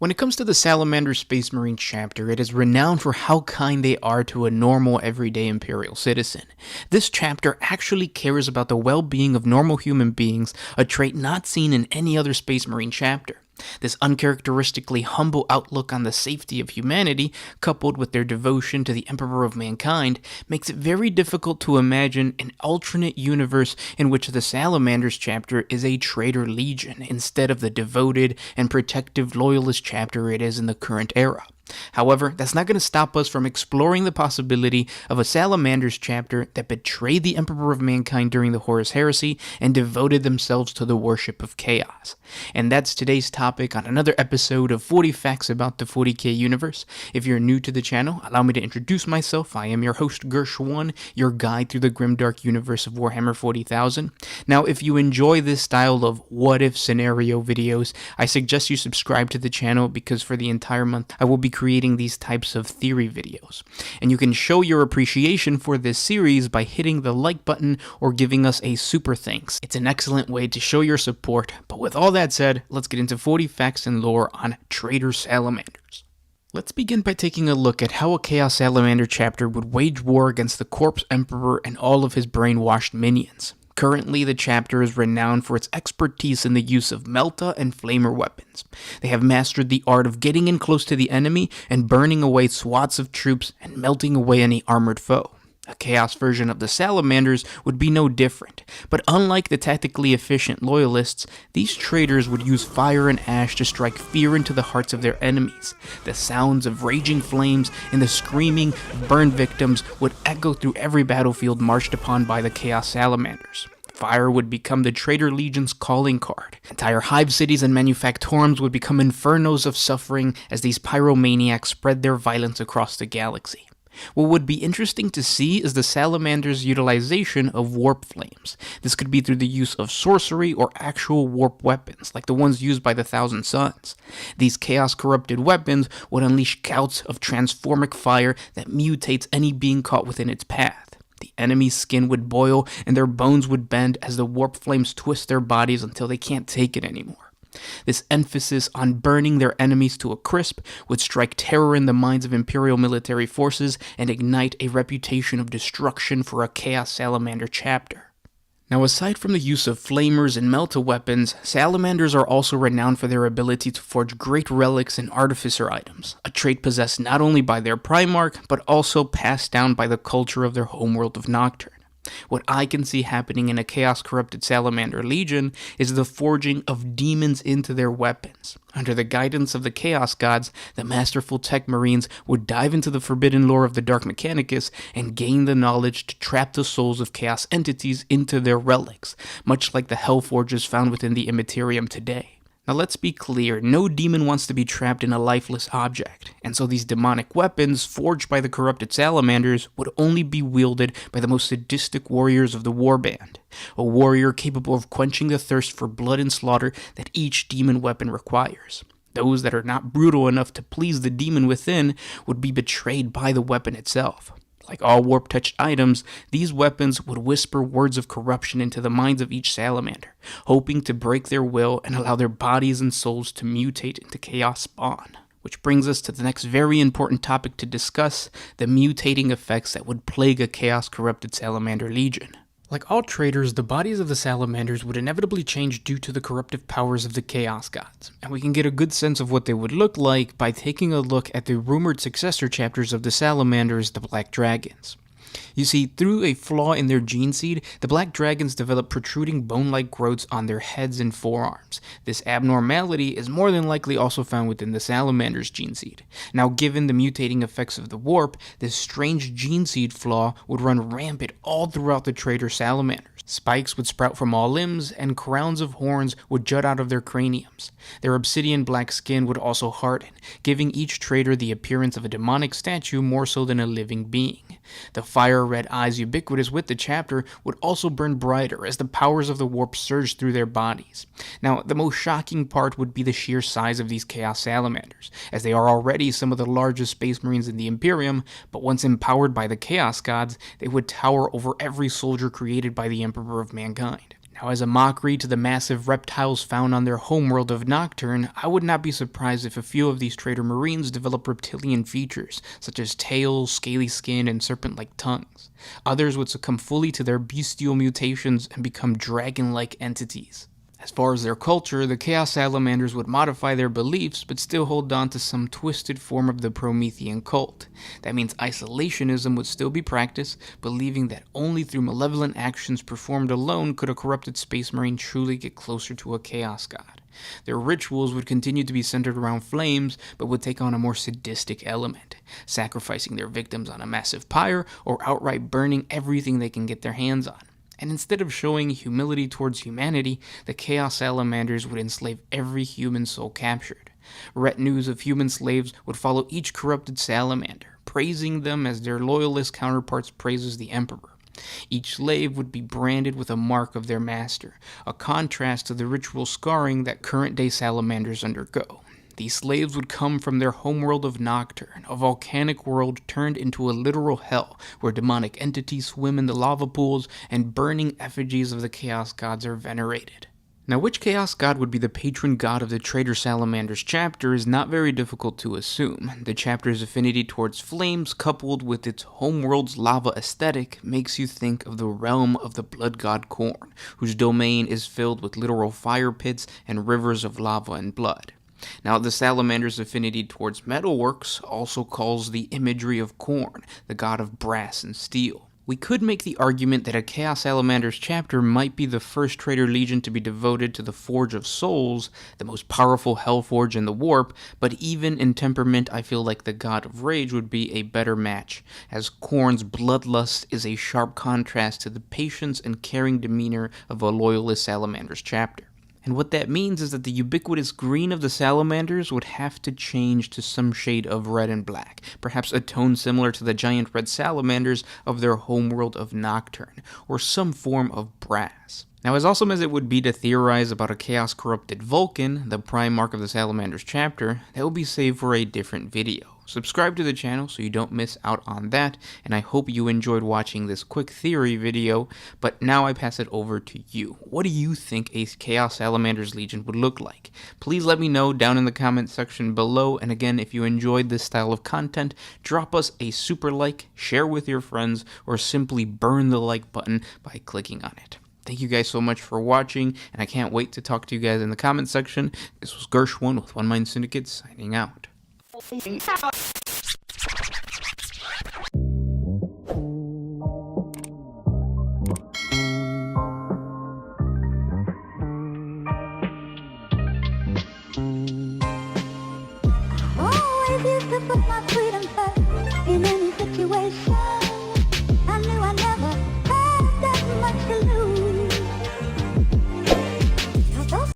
When it comes to the Salamanders Space Marine chapter, it is renowned for how kind they are to a normal, everyday Imperial citizen. This chapter actually cares about the well-being of normal human beings, a trait not seen in any other Space Marine chapter. This uncharacteristically humble outlook on the safety of humanity, coupled with their devotion to the Emperor of Mankind, makes it very difficult to imagine an alternate universe in which the Salamanders chapter is a traitor legion instead of the devoted and protective loyalist chapter it is in the current era. However, that's not going to stop us from exploring the possibility of a Salamanders chapter that betrayed the Emperor of Mankind during the Horus Heresy and devoted themselves to the worship of chaos. And that's today's topic on another episode of 40 Facts About the 40K Universe. If you're new to the channel, allow me to introduce myself. I am your host Gersh1, your guide through the grimdark universe of Warhammer 40,000. Now, if you enjoy this style of what-if scenario videos, I suggest you subscribe to the channel because for the entire month I will be creating these types of theory videos. And you can show your appreciation for this series by hitting the like button or giving us a super thanks. It's an excellent way to show your support, but with all that said, let's get into 40 facts and lore on Traitor Salamanders. Let's begin by taking a look at how a Chaos Salamander chapter would wage war against the Corpse Emperor and all of his brainwashed minions. Currently, the chapter is renowned for its expertise in the use of Melta and Flamer weapons. They have mastered the art of getting in close to the enemy and burning away swaths of troops and melting away any armored foe. A Chaos version of the Salamanders would be no different, but unlike the tactically efficient Loyalists, these traitors would use fire and ash to strike fear into the hearts of their enemies. The sounds of raging flames and the screaming of burned victims would echo through every battlefield marched upon by the Chaos Salamanders. Fire would become the Traitor Legion's calling card. Entire hive cities and manufactorums would become infernos of suffering as these pyromaniacs spread their violence across the galaxy. What would be interesting to see is the Salamander's utilization of warp flames. This could be through the use of sorcery or actual warp weapons, like the ones used by the Thousand Sons. These chaos-corrupted weapons would unleash gouts of transformic fire that mutates any being caught within its path. The enemy's skin would boil and their bones would bend as the warp flames twist their bodies until they can't take it anymore. This emphasis on burning their enemies to a crisp would strike terror in the minds of Imperial military forces and ignite a reputation of destruction for a Chaos Salamander chapter. Now, aside from the use of flamers and melta weapons, Salamanders are also renowned for their ability to forge great relics and artificer items, a trait possessed not only by their Primarch, but also passed down by the culture of their homeworld of Nocturne. What I can see happening in a chaos-corrupted Salamander Legion is the forging of demons into their weapons. Under the guidance of the Chaos Gods, the masterful Tech Marines would dive into the forbidden lore of the Dark Mechanicus and gain the knowledge to trap the souls of chaos entities into their relics, much like the Hellforges found within the Immaterium today. Now let's be clear, no demon wants to be trapped in a lifeless object, and so these demonic weapons, forged by the corrupted Salamanders, would only be wielded by the most sadistic warriors of the Warband. A warrior capable of quenching the thirst for blood and slaughter that each demon weapon requires. Those that are not brutal enough to please the demon within would be betrayed by the weapon itself. Like all warp-touched items, these weapons would whisper words of corruption into the minds of each Salamander, hoping to break their will and allow their bodies and souls to mutate into chaos spawn. Which brings us to the next very important topic to discuss, the mutating effects that would plague a chaos-corrupted Salamander Legion. Like all traitors, the bodies of the Salamanders would inevitably change due to the corruptive powers of the Chaos Gods, and we can get a good sense of what they would look like by taking a look at the rumored successor chapters of the Salamanders, the Black Dragons. You see, through a flaw in their gene seed, the Black Dragons develop protruding bone-like growths on their heads and forearms. This abnormality is more than likely also found within the Salamander's gene seed. Now, given the mutating effects of the warp, this strange gene seed flaw would run rampant all throughout the Traitor Salamanders. Spikes would sprout from all limbs, and crowns of horns would jut out of their craniums. Their obsidian black skin would also harden, giving each traitor the appearance of a demonic statue more so than a living being. The fire-red eyes ubiquitous with the chapter would also burn brighter as the powers of the warp surged through their bodies. Now, the most shocking part would be the sheer size of these Chaos Salamanders, as they are already some of the largest Space Marines in the Imperium, but once empowered by the Chaos Gods, they would tower over every soldier created by the Emperor of Mankind. Now, Now, as a mockery to the massive reptiles found on their homeworld of Nocturne, I would not be surprised if a few of these Traitor Marines develop reptilian features, such as tails, scaly skin, and serpent-like tongues. Others would succumb fully to their bestial mutations and become dragon-like entities. As far as their culture, the Chaos Salamanders would modify their beliefs, but still hold on to some twisted form of the Promethean cult. That means isolationism would still be practiced, believing that only through malevolent actions performed alone could a corrupted Space Marine truly get closer to a Chaos God. Their rituals would continue to be centered around flames, but would take on a more sadistic element, sacrificing their victims on a massive pyre or outright burning everything they can get their hands on. And instead of showing humility towards humanity, the Chaos Salamanders would enslave every human soul captured. Retinues of human slaves would follow each corrupted salamander, praising them as their loyalist counterparts praises the Emperor. Each slave would be branded with a mark of their master, a contrast to the ritual scarring that current-day salamanders undergo. These slaves would come from their homeworld of Nocturne, a volcanic world turned into a literal hell, where demonic entities swim in the lava pools and burning effigies of the Chaos Gods are venerated. Now, which Chaos God would be the patron god of the Traitor Salamanders chapter is not very difficult to assume. The chapter's affinity towards flames, coupled with its homeworld's lava aesthetic, makes you think of the realm of the blood god Khorne, whose domain is filled with literal fire pits and rivers of lava and blood. Now, the Salamander's affinity towards metalworks also calls the imagery of Khorne, the god of brass and steel. We could make the argument that a Chaos Salamanders chapter might be the first Traitor Legion to be devoted to the Forge of Souls, the most powerful Hellforge in the Warp, but even in temperament I feel like the God of Rage would be a better match, as Khorne's bloodlust is a sharp contrast to the patience and caring demeanor of a Loyalist Salamanders chapter. And what that means is that the ubiquitous green of the Salamanders would have to change to some shade of red and black, perhaps a tone similar to the giant red salamanders of their homeworld of Nocturne, or some form of brass. Now, as awesome as it would be to theorize about a chaos-corrupted Vulcan, the prime mark of the Salamanders chapter, that will be saved for a different video. Subscribe to the channel so you don't miss out on that, and I hope you enjoyed watching this quick theory video, but now I pass it over to you. What do you think a Chaos Salamanders Legion would look like? Please let me know down in the comment section below, and again, if you enjoyed this style of content, drop us a super like, share with your friends, or simply burn the like button by clicking on it. Thank you guys so much for watching, and I can't wait to talk to you guys in the comment section. This was Gershwin with One Mind Syndicate signing out. Oh, if you could put my freedom first.